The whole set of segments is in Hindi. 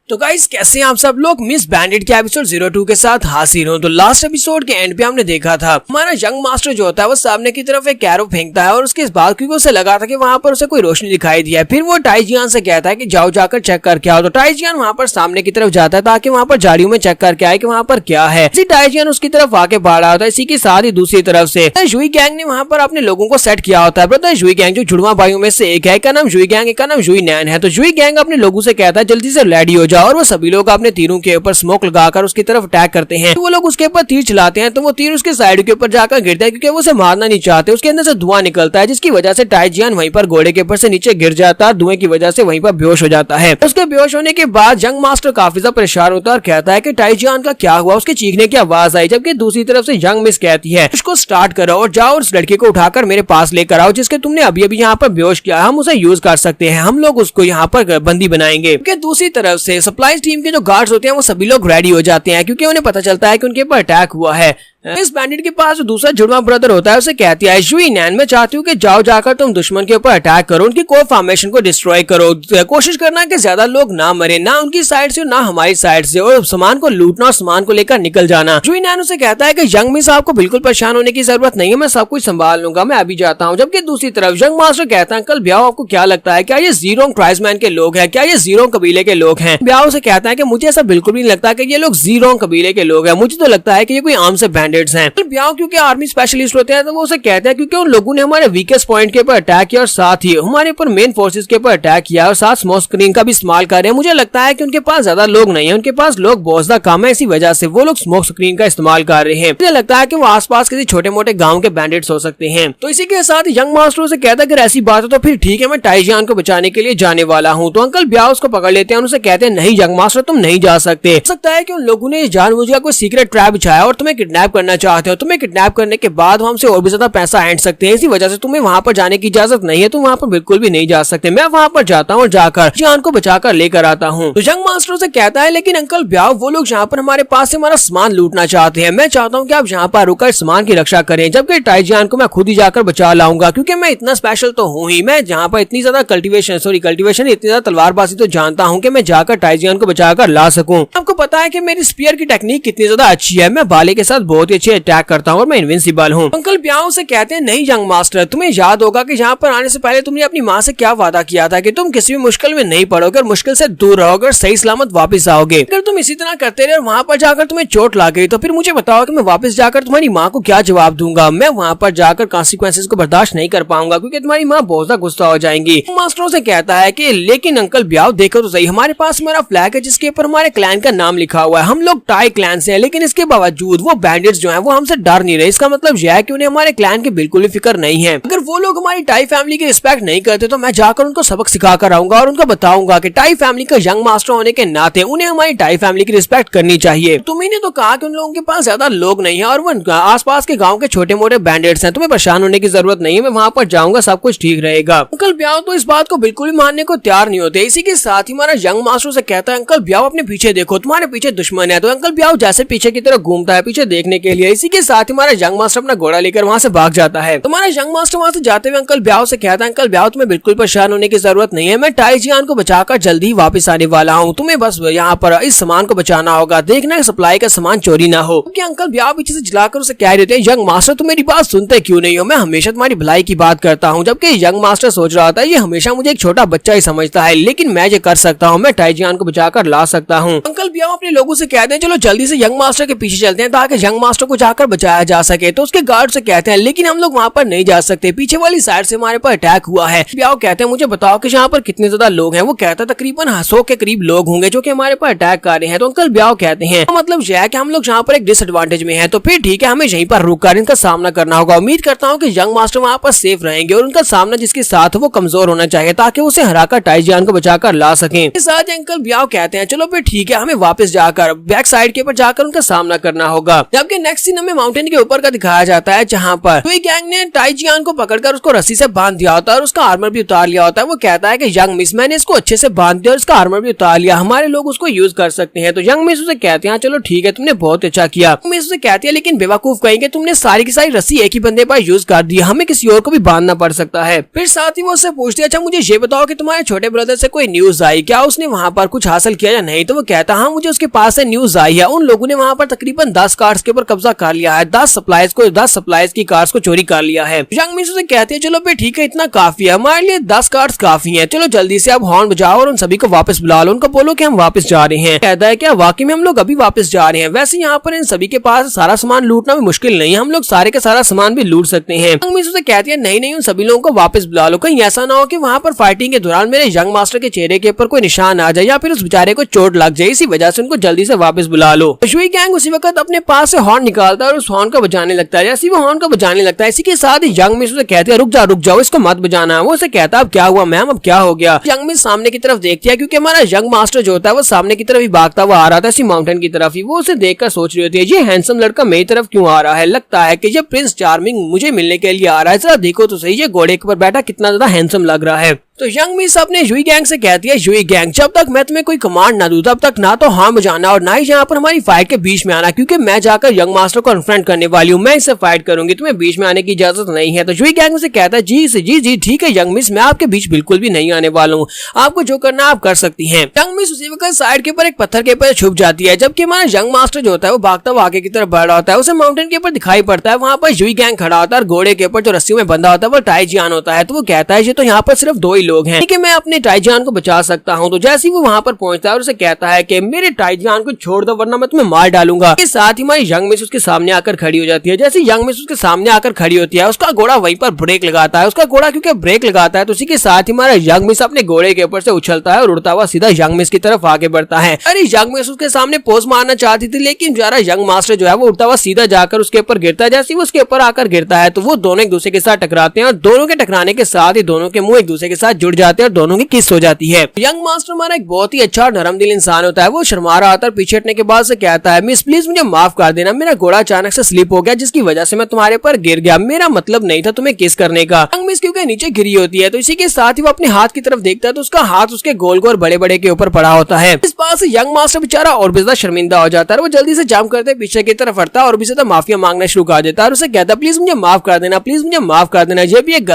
तो गाइस कैसे हैं आप सब लोग। मिस बैंडिट के एपिसोड 02 के साथ हाजिर हूं। तो लास्ट एपिसोड के एंड पे हमने देखा था हमारा यंग मास्टर जो होता है वो सामने की तरफ एक कैरो फेंकता है और उसके इस बात क्योंकि उसे लगा था कि वहां पर उसे कोई रोशनी दिखाई दिया है। फिर वो टाइजियान से कहता है कि जाओ जाकर चेक करके आओ। तो टाइजियान वहां पर सामने की तरफ जाता है ताकि वहां पर झाड़ियों में चेक करके आए कि वहां पर क्या है। इसी टाइजियान उसकी तरफ आके बढ़ रहा होता है। इसी के साथ ही दूसरी तरफ से जुई गैंग ने वहां पर अपने लोगों को सेट किया होता है। ब्रदर जुई गैंग जो जुड़वा भाइयों में से एक है, का नाम जुई गैंग, एक का नाम जुई नैन है। तो जुई गैंग अपने लोगों से कहता है जल्दी से रेडी हो जाओ और वो सभी लोग अपने तीरों के ऊपर स्मोक लगाकर उसकी तरफ अटैक करते हैं। तो वो लोग उसके ऊपर तीर चलाते हैं तो वो तीर उसके साइड के ऊपर जाकर गिरता है क्योंकि वो उसे मारना नहीं चाहते। उसके अंदर से धुआं निकलता है जिसकी वजह से टाइजियान वहीं पर घोड़े के ऊपर से नीचे गिर जाता है। धुएं की वजह से वहीं पर बेहोश हो जाता है। उसके बेहोश होने के बाद यंग मास्टर काफी ज्यादा परेशान होता है और कहता है कि टाइजियान का क्या हुआ। उसके चीखने की आवाज आई, जबकि दूसरी तरफ से यंग मिस कहती है उसको स्टार्ट करो और जाओ उस लड़के को उठाकर मेरे पास लेकर आओ जिसके तुमने अभी अभी यहाँ पर बेहोश किया। हम उसे यूज कर सकते हैं, हम लोग उसको यहाँ पर बंदी बनाएंगे। दूसरी तरफ से सप्लाई टीम के जो गार्ड्स होते हैं वो सभी लोग रेडी हो जाते हैं क्योंकि उन्हें पता चलता है कि उनके ऊपर अटैक हुआ है। इस बैंडिट के पास जो दूसरा जुड़वा ब्रदर होता है उसे कहती है जुई नैन, मैं चाहती हूँ कि जाओ जाकर तुम दुश्मन के ऊपर अटैक करो, उनकी कोर फॉर्मेशन को डिस्ट्रॉय करो, कोशिश करना कि ज्यादा लोग ना मरे, ना उनकी साइड से ना हमारी साइड से, और सामान को लूटना और सामान को लेकर निकल जाना। जुई नैन उसे कहता है कि यंग मिस आपको बिल्कुल परेशान होने की जरूरत नहीं है, मैं सब कुछ संभाल लूंगा, मैं अभी जाता हूँ। जबकि दूसरी तरफ यंग मास्टर कहता है अंकल ब्याओ आपको क्या लगता है क्या ये जीरोंग ट्राइब्समैन के लोग हैं, क्या ये जीरोंग कबीले के लोग हैं। ब्याओ से कहता है कि मुझे ऐसा बिल्कुल भी नहीं लगता कि ये लोग जीरोंग कबीले के लोग हैं, मुझे तो लगता है कि ये कोई आम से बैंडिट्स हैं। ब्याओ क्योंकि आर्मी स्पेशलिस्ट होते हैं तो वो उसे कहते हैं क्योंकि उन लोगों ने हमारे वीकेस्ट पॉइंट के ऊपर अटैक किया और साथ ही हमारे ऊपर मेन फोर्सेस के ऊपर अटैक किया और साथ स्मोक स्क्रीन का भी इस्तेमाल कर रहे हैं। मुझे लगता है कि उनके पास ज्यादा लोग नहीं है, उनके पास लोग बहुत ज्यादा कम है, इसी वजह से वो लोग स्मोक स्क्रीन का इस्तेमाल कर रहे हैं। मुझे लगता है कि वो आसपास किसी छोटे मोटे गाँव के बैंडिट्स हो सकते हैं। तो इसी के साथ यंग मास्टर से कहता है अगर ऐसी बात है तो फिर ठीक है, मैं टाइजियान को बचाने के लिए जाने वाला हूँ। तो अंकल ब्याओ उसको पकड़ लेते हैं, उनसे कहते हैं नहीं यंग मास्टर तुम नहीं जा सकते। हो सकता है कि उन लोगों ने जानबूझकर कोई सीक्रेट ट्रैप बिछाया और तुम्हें किडनैप करना चाहते हो, तुम्हें किडनैप करने के बाद वो हमसे और भी ज्यादा पैसा ऐंठ सकते हैं, इसी वजह से तुम्हें वहां पर जाने की इजाजत नहीं है, तुम वहां पर बिल्कुल भी नहीं जा सकते। मैं वहां पर जाता हूँ और जाकर जान को बचाकर लेकर आता हूँ। तो यंग मास्टर से कहता है लेकिन अंकल ब्याओ वो लोग यहाँ पर हमारे पास से हमारा सामान लूटना चाहते हैं, मैं चाहता हूँ कि आप यहाँ पर रुकर सामान की रक्षा करें, जबकि टाइजियान को मैं खुद ही जाकर बचा लाऊंगा क्योंकि मैं इतना स्पेशल तो हूँ ही, मैं जहाँ पर इतनी ज्यादा कल्टीवेशन इतनी ज्यादा तलवारबाजी तो जानता हूँ कि मैं जाकर टाइजियान को बचाकर ला सकूं। आपको पता है कि मेरी स्पीयर की टेक्निक कितनी ज्यादा अच्छी है, मैं भाले के साथ बहुत ही अच्छे अटैक करता हूँ और मैं इनविंसिबल हूँ। अंकल ब्याओ से कहते हैं नहीं यंग मास्टर, तुम्हें याद होगा कि यहाँ पर आने से पहले तुमने अपनी माँ से क्या वादा किया था कि तुम किसी भी मुश्किल में नहीं पड़ोगे और मुश्किल से दूर रहोगे और सही सलामत वापस आओगे। अगर तुम इसी तरह करते रहे और वहाँ पर जाकर तुम्हें चोट लग गई तो फिर मुझे बताओ कि मैं वापस जाकर तुम्हारी माँ को क्या जवाब दूंगा। मैं वहाँ पर जाकर कॉन्सिक्वेंसेस को बर्दाश्त नहीं कर पाऊंगा क्योंकि तुम्हारी माँ बहुत ज्यादा गुस्सा हो जाएंगी। मास्टरों से कहता है कि लेकिन अंकल ब्याओ देखो तो सही, हमारे पास हमारा फ्लैग है जिसके ऊपर हमारे क्लैन का नाम लिखा हुआ है, हम लोग टाई क्लैन से हैं, लेकिन इसके बावजूद वो बैंडिट्स जो हैं वो हमसे डर नहीं रहे। इसका मतलब यह है कि उन्हें हमारे क्लैन की बिल्कुल भी फिक्र नहीं है। अगर वो लोग हमारी टाई फैमिली की रिस्पेक्ट नहीं करते तो मैं जाकर उनको सबक सिखा कर आऊंगा और उनको बताऊंगा कि टाई फैमिली का यंग मास्टर होने के नाते उन्हें हमारी टाई फैमिली की रिस्पेक्ट करनी चाहिए। तुम्हें तो कहा कि उन लोगों के पास ज्यादा लोग नहीं है और वो आसपास के गाँव के छोटे मोटे बैंडिट्स हैं, तुम्हें परेशान होने की जरूरत नहीं है, मैं वहाँ पर जाऊंगा, सब कुछ ठीक रहेगा। अंकल ब्याओ तो इस बात को बिल्कुल भी मानने को तैयार नहीं होते। इसी के साथ ही हमारा यंग मास्टर से कहता है अंकल ब्याओ अपने पीछे देखो, तुम्हारे पीछे दुश्मन है। तो अंकल ब्याओ जैसे पीछे की तरफ घूमता है पीछे देखने के लिए। इसी के साथ ही हमारा यंग मास्टर अपना घोड़ा लेकर वहाँ से भाग जाता है। तुम्हारा यंग मास्टर वहाँ से जाते हुए अंकल ब्याओ से कहता है अंकल ब्याओ तुम्हें बिल्कुल परेशान होने की जरूरत नहीं है, मैं टाइजियान को बचाकर जल्दी वापस आने वाला हूँ, तुम्हें बस यहाँ पर इस सामान को बचाना होगा, देखना सप्लाई का सामान चोरी ना हो। क्योंकि अंकल ब्याओ पीछे से जलाकर उसे कह रहे थे यंग मास्टर तुम मेरी बात सुनते क्यों नहीं हो, मैं हमेशा तुम्हारी भलाई की बात करता हूँ। जबकि यंग मास्टर सोच रहा था ये हमेशा मुझे एक छोटा बच्चा ही समझता है, लेकिन मैं ये कर सकता हूँ, मैं टाइजियान को बचाकर ला सकता हूँ। अंकल ब्याओ अपने लोगों से कहते हैं चलो जल्दी से यंग मास्टर के पीछे चलते हैं ताकि यंग मास्टर को जाकर बचाया जा सके। तो उसके गार्ड से कहते हैं लेकिन हम लोग वहाँ पर नहीं जा सकते, पीछे वाली साइड से हमारे पर अटैक हुआ है। ब्याओ कहते हैं मुझे बताओ कि यहाँ पर कितने ज्यादा लोग हैं। वो कहता है तकरीबन 100 के करीब लोग होंगे जो कि हमारे पर अटैक कर रहे हैं। तो अंकल ब्याओ कहते हैं मतलब यह है कि हम लोग यहाँ पर एक डिसएडवांटेज में हैं, तो फिर ठीक है हमें यहीं पर रुककर इनका सामना करना होगा। उम्मीद करता हूँ कि यंग मास्टर वहाँ पर सेफ रहेंगे और उनका सामना जिसके साथ वो कमजोर होना चाहिए ताकि उसे हराकर टाइजियान को बचाकर ला सके। इसके साथ अंकल ब्याओ कहते हैं चलो फिर ठीक है हमें वापस जाकर बैक साइड के ऊपर जाकर उनका सामना करना होगा। जबकि नेक्स्ट सीन हमें माउंटेन के ऊपर का दिखाया जाता है, जहाँ पर जुई गैंग ने टाइजियान को पकड़कर उसको रस्सी से बांध दिया होता है और उसका आर्मर भी उतार लिया होता है। वो कहता है कि यंग मिस, मैंने इसको अच्छे से बांध दिया और इसका आर्मर भी उतार लिया, हमारे लोग उसको यूज कर सकते हैं। तो यंग मिस उसे कहते हैं चलो ठीक है, तुमने बहुत अच्छा किया। मिस उसे कहती है लेकिन बेवकूफ कहेंगे, तुमने सारी की सारी रस्सी एक ही बंदे पर यूज कर दी, हमें किसी और को भी बांधना पड़ सकता है। फिर साथ ही वो उससे पूछती है अच्छा मुझे ये बताओ कि तुम्हारे छोटे ब्रदर से कोई न्यूज आई क्या, उसने वहाँ पर कुछ हासिल किया या नहीं। तो वो कहता हाँ मुझे उसके पास से न्यूज आई है, उन लोगों ने वहाँ पर तकरीबन 10 कार्स के ऊपर कब्जा कर लिया है, 10 सप्लायर्स की कार्स को चोरी कर लिया है। यंग मिस उसे कहते हैं चलो फिर ठीक है, इतना काफी है, हमारे लिए 10 कार्स काफी है, चलो जल्दी से अब हॉर्न बजाओ और उन सभी को वापस बुला लो, उनको बोलो कि हम वापस जा रहे हैं। कहता है क्या वाकई में हम लोग अभी वापस जा रहे हैं, वैसे यहाँ पर इन सभी के पास सारा सामान लूटना भी मुश्किल नहीं है, हम लोग सारे का सारा सामान भी लूट सकते हैं। यंग मिस उसे कहती है नहीं उन सभी लोगों को वापस बुला लो, कहीं ऐसा ना हो कि वहाँ पर फाइटिंग के दौरान मेरे यंग मास्टर के चेहरे के ऊपर कोई निशान आ जाए या फिर उस बेचारे को चोट लग जाए, इसी वजह से उनको जल्दी से वापस बुला लो। जुई गैंग उसी वक्त अपने पास से हॉर्न निकालता है और उस हॉर्न को बजाने लगता है। जैसे वो हॉर्न को बजाने लगता है इसी के साथ ही यंग मिस उसे कहती है रुक जाओ, इसको मत बजाना। वो उसे कहता है अब क्या हुआ मैम, अब क्या हो गया। यंग मिस सामने की तरफ देखती है क्योंकि हमारा यंग मास्टर जो होता है वो सामने की तरफ ही भागता हुआ आ रहा था, इसी माउंटेन की तरफ ही। वो उसे देखकर सोच रही होती है ये हैंडसम लड़का मेरी तरफ क्यों आ रहा है, लगता है कि ये प्रिंस चार्मिंग मुझे मिलने के लिए आ रहा है, जरा देखो तो सही ये घोड़े के ऊपर बैठा कितना ज्यादा हैंडसम लग रहा है। तो यंग मिस अपने जुई गैंग से कहती है जुई गैंग जब तक मैं तुम्हें कोई कमांड ना दूं तब तक ना तो हाँ बजाना और ना ही यहाँ पर हमारी फाइट के बीच में आना, क्योंकि मैं जाकर यंग मास्टर को कन्फ्रंट करने वाली हूँ, मैं इससे फाइट करूंगी, तुम्हें बीच में आने की इजाजत नहीं है। तो जुई गैंग से कहता है जी ठीक है यंग मिस, मैं आपके बीच बिल्कुल भी नहीं आने वाला हूँ, आपको जो करना आप कर सकती है। यंग मिस उसी वक्त साइड के ऊपर एक पत्थर के ऊपर छुप जाती है, जबकि हमारा यंग मास्टर जो होता है वो भागता हुआ आगे की तरफ बढ़ रहा होता है। उसे माउंटेन के ऊपर दिखाई पड़ता है, वहाँ पर जुई गैंग खड़ा होता है और घोड़े के ऊपर जो रस्सियों में बंधा होता है वो टाइजियान होता है। तो वो कहता है ये तो यहाँ पर सिर्फ 2 ही लोग हैं, मैं अपने टाइजियान को बचा सकता हूँ। तो जैसे ही वो वहाँ पर पहुंचता है और उसे कहता है कि मेरे टाइजियान को छोड़ दो वरना मैं तुम्हें मार डालूंगा। इसके साथ ही हमारी यंग मिस उसके सामने आकर खड़ी हो जाती है। जैसे यंग मिस उसके सामने आकर खड़ी होती है उसका घोड़ा वहीं पर ब्रेक लगाता है। उसका घोड़ा क्योंकि ब्रेक लगाता है तो उसी के साथ ही हमारा यंग मिस अपने घोड़े के ऊपर से उछलता है और उड़ता हुआ सीधा यंग मिस की तरफ आगे बढ़ता है। अरे यंग मिस उसके सामने पोज मारना चाहती थी लेकिन जरा यंग मास्टर जो है वो उड़ता हुआ सीधा जाकर उसके ऊपर गिरता है। जैसे ही वो उसके ऊपर आकर गिरता है तो वो दोनों एक दूसरे के साथ टकराते हैं और दोनों के टकराने के साथ ही दोनों के मुंह एक दूसरे के साथ जुड़ जाते हैं और दोनों की किस हो जाती है। यंग मास्टर हमारा एक बहुत ही अच्छा नरम दिल इंसान होता है, वो शर्मा रहा आता है, पीछे हटने के बाद से कहता है मिस प्लीज मुझे माफ कर देना, मेरा घोड़ा अचानक से स्लिप हो गया जिसकी वजह से मैं तुम्हारे पर गिर गया, मेरा मतलब नहीं था तुम्हें किस करने का। यंग मिस क्योंकि नीचे गिरी होती है तो इसी के साथ ही वो अपने हाथ की तरफ देखता है तो उसका हाथ उसके गोल गोल बड़े बड़े के ऊपर पड़ा होता है। इस बात से यंग मास्टर बेचारा और भी ज्यादा शर्मिंदा हो जाता है, वो जल्दी से जंप करते पीछे की तरफ हटता है और भी ज्यादा माफिया मांगना शुरू कर देता है और उसे कहता है प्लीज मुझे माफ कर देना, प्लीज मुझे माफ कर देना, ये भी एक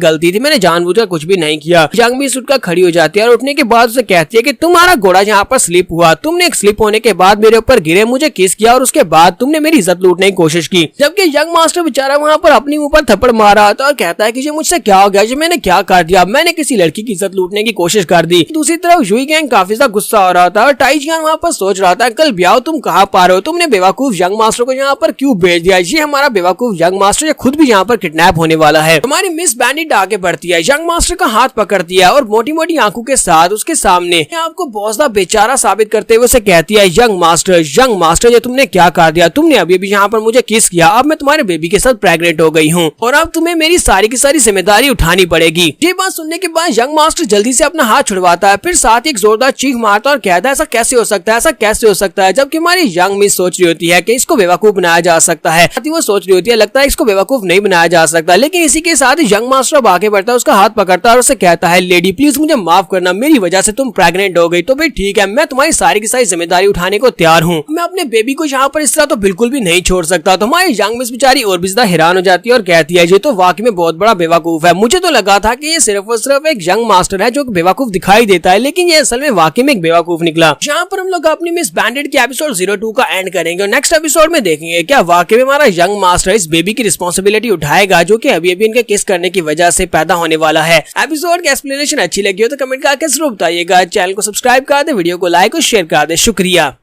गलती थी, मैंने जानबूझकर कुछ भी नहीं किया। यंग मिस उठकर खड़ी हो जाती है और उठने के बाद उसे कहती है कि तुम्हारा घोड़ा यहाँ पर स्लिप हुआ, तुमने एक स्लिप होने के बाद मेरे ऊपर गिरे, मुझे किस किया और उसके बाद तुमने मेरी इज्जत लूटने की कोशिश की। जबकि यंग मास्टर बेचारा वहाँ पर अपने ऊपर थप्पड़ मार रहा था और कहता है कि ये मुझसे क्या हो गया, ये मैंने क्या कर दिया, मैंने किसी लड़की की इज्जत लूटने की कोशिश कर दी। दूसरी तरफ जुई गैंग काफी ज्यादा गुस्सा हो रहा था और टाइजियान वहाँ पर सोच रहा था कल ब्याह तुम कहाँ पा रहे हो, तुमने बेवकूफ यंग मास्टर को यहाँ पर क्यों भेज दिया, ये हमारा बेवकूफ यंग मास्टर ये खुद भी यहाँ पर किडनैप होने वाला है। हमारी मिस बैंडिट आगे बढ़ती है, यंग मास्टर का हाथ पकड़ती है और मोटी मोटी आंखों के साथ उसके सामने आपको बहुत ज्यादा बेचारा साबित करते हुए उसे कहती है यंग मास्टर ये तुमने क्या कर दिया, तुमने अभी भी यहाँ पर मुझे किस किया, अब मैं तुम्हारे बेबी के साथ प्रेग्नेंट हो गई हूँ और अब तुम्हें मेरी सारी की सारी जिम्मेदारी उठानी पड़ेगी। ये बात सुनने के बाद यंग मास्टर जल्दी से अपना हाथ छुड़वाता है, फिर साथ ही एक जोरदार चीख मारता है और कहता है ऐसा कैसे हो सकता है, जबकि हमारी यंग मिस सोच रही होती है कि इसको बेवकूफ बनाया जा सकता है, वो सोच रही होती है लगता है इसको बेवकूफ नहीं बनाया जा सकता। लेकिन इसी के साथ यंग मास्टर अब आगे बढ़ता है, उसका हाथ पकड़ता है और उसे कहता है लेडी प्लीज मुझे माफ करना, मेरी वजह से तुम प्रेग्नेंट हो गई, तो भाई ठीक है मैं तुम्हारी सारी की सारी जिम्मेदारी उठाने को तैयार हूँ, मैं अपने बेबी को यहाँ पर इस तरह तो बिल्कुल भी नहीं छोड़ सकता। तो हमारी यंग मिस बेचारी और भी ज्यादा हैरान हो जाती है और कहती है ये तो वाकई में बहुत बड़ा बेवकूफ है, मुझे तो लगा था कि ये सिर्फ और सिर्फ एक यंग मास्टर है जो बेवकूफ दिखाई देता है, लेकिन ये असल में वाकई में एक बेवकूफ निकला। यहाँ पर हम लोग अपनी मिस बैंडिट के एपिसोड 02 का एंड करेंगे और नेक्स्ट एपिसोड में देखेंगे क्या वाकई में हमारा यंग मास्टर इस बेबी की रिस्पॉन्सिबिलिटी उठाएगा जो कि अभी इनके किस करने की वजह से पैदा होने वाला है। एपिसोड की एक्सप्लेनेशन अच्छी लगी हो तो कमेंट करके जरूर बताइएगा, चैनल को सब्सक्राइब कर दे, वीडियो को लाइक और शेयर कर दे। शुक्रिया।